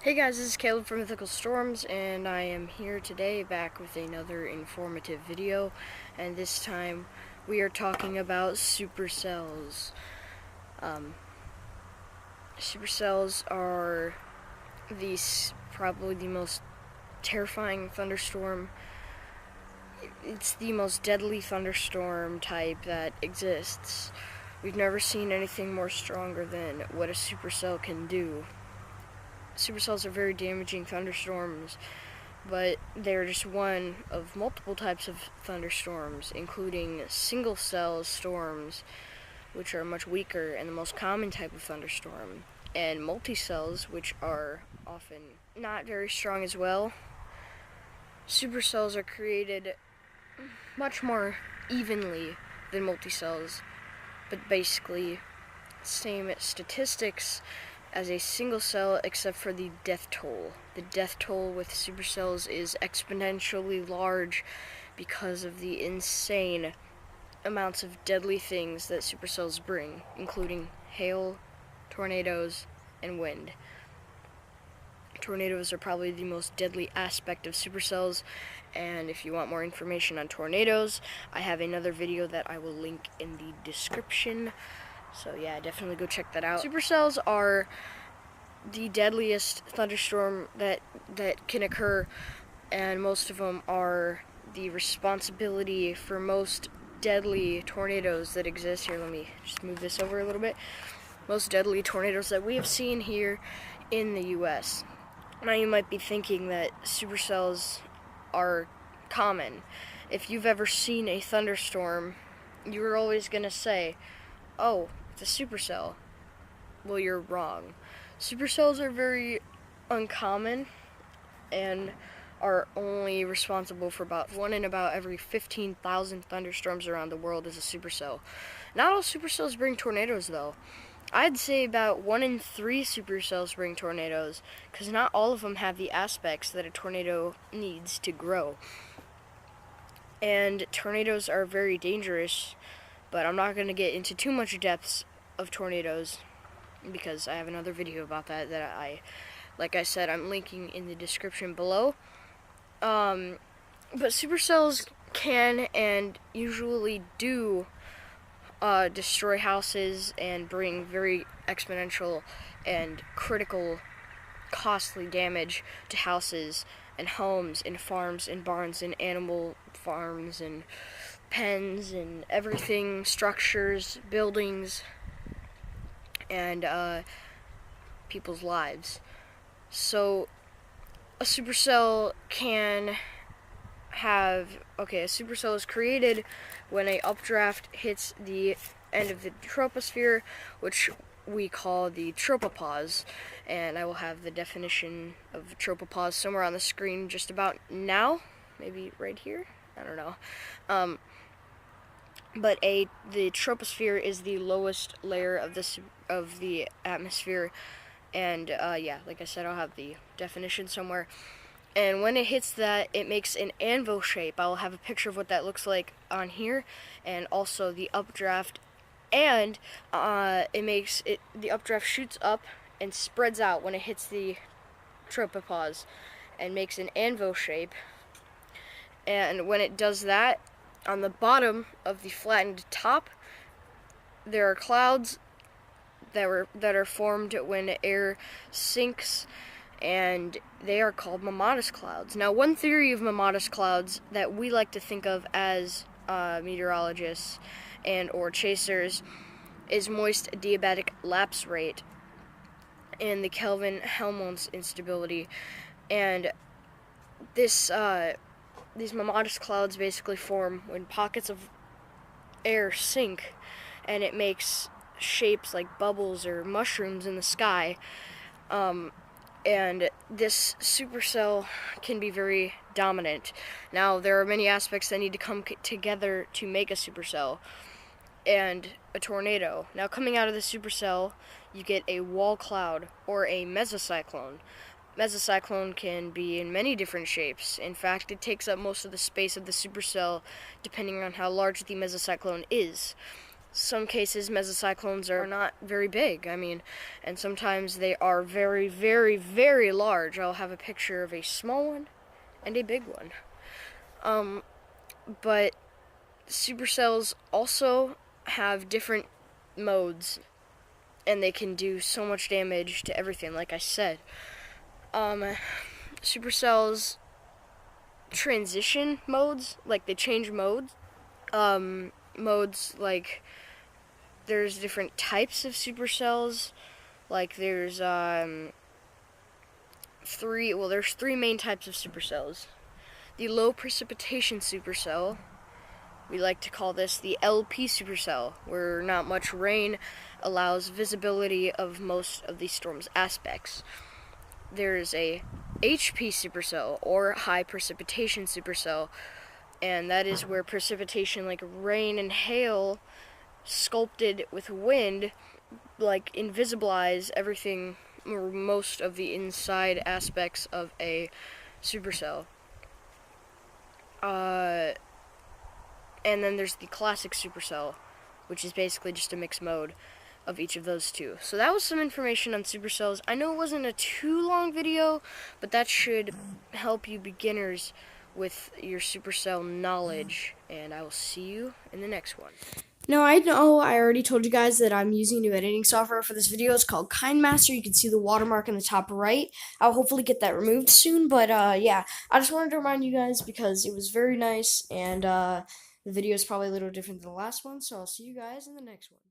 Hey guys, this is Caleb from Mythical Storms, and I am here today back with another informative video, and this time we are talking about supercells. Supercells are probably the most terrifying thunderstorm. It's the most deadly thunderstorm type that exists. We've never seen anything more stronger than what a supercell can do. Supercells are very damaging thunderstorms, but they're just one of multiple types of thunderstorms, including single cell storms, which are much weaker and the most common type of thunderstorm, and multicells, which are often not very strong as well. Supercells are created much more evenly than multicells, but basically same statistics as a single cell, except for the death toll. The death toll with supercells is exponentially large because of the insane amounts of deadly things that supercells bring, including hail, tornadoes, and wind. Tornadoes are probably the most deadly aspect of supercells, and if you want more information on tornadoes, I have another video that I will link in the description. So yeah, definitely go check that out. Supercells are the deadliest thunderstorm that can occur, and most of them are the responsibility for most deadly tornadoes that exist. Here, let me just move this over a little bit. Most deadly tornadoes that we have seen here in the US. Now you might be thinking that supercells are common. If you've ever seen a thunderstorm, you're always going to say, oh, it's a supercell. Well, you're wrong. Supercells are very uncommon and are only responsible for about one in about every 15,000 thunderstorms around the world is a supercell. Not all supercells bring tornadoes, though. I'd say about 1 in 3 supercells bring tornadoes, because not all of them have the aspects that a tornado needs to grow. And tornadoes are very dangerous, but I'm not going to get into too much depths of tornadoes, because I have another video about that like I said, I'm linking in the description below. But supercells can and usually do destroy houses and bring very exponential and critical, costly damage to houses and homes and farms and barns and animal farms and pens and everything, structures, buildings, and people's lives. So a supercell can have, a supercell is created when an updraft hits the end of the troposphere, which we call the tropopause, and I will have the definition of tropopause somewhere on the screen just about now, maybe right here, I don't know. But the troposphere is the lowest layer of the atmosphere, and yeah, like I said, I'll have the definition somewhere. And when it hits that, it makes an anvil shape. I'll have a picture of what that looks like on here, and also the updraft. And the updraft shoots up and spreads out when it hits the tropopause, and makes an anvil shape. And when it does that, on the bottom of the flattened top, there are clouds that are formed when air sinks, and they are called Mamatus clouds. Now, one theory of Mamatus clouds that we like to think of as meteorologists and or chasers is moist adiabatic lapse rate and the Kelvin-Helmholtz instability. And these Mamatus clouds basically form when pockets of air sink, and it makes shapes like bubbles or mushrooms in the sky. And this supercell can be very dominant. Now, there are many aspects that need to come together to make a supercell and a tornado. Now, coming out of the supercell, you get a wall cloud or a mesocyclone. Mesocyclone can be in many different shapes. In fact, it takes up most of the space of the supercell, depending on how large the mesocyclone is. some cases mesocyclones are not very big. I mean, and sometimes they are very, very, very large. I'll have a picture of a small one and a big one. But supercells also have different modes, and they can do so much damage to everything, like I said. Supercells transition modes, like they change modes. Modes like there's different types of supercells. Like there's three main types of supercells. The low precipitation supercell, we like to call this the LP supercell, where not much rain allows visibility of most of the storm's aspects. There's a HP supercell, or high precipitation supercell, and that is where precipitation like rain and hail sculpted with wind like invisibilize everything or most of the inside aspects of a supercell. And then there's the classic supercell, which is basically just a mixed mode of each of those two. So that was some information on supercells. I know it wasn't a too long video, but that should help you beginners with your supercell knowledge, and I will see you in the next one. Now, I know I already told you guys that I'm using new editing software for this video. It's called KindMaster. You can see the watermark in the top right. I'll hopefully get that removed soon, but yeah, I just wanted to remind you guys because it was very nice, and the video is probably a little different than the last one, so I'll see you guys in the next one.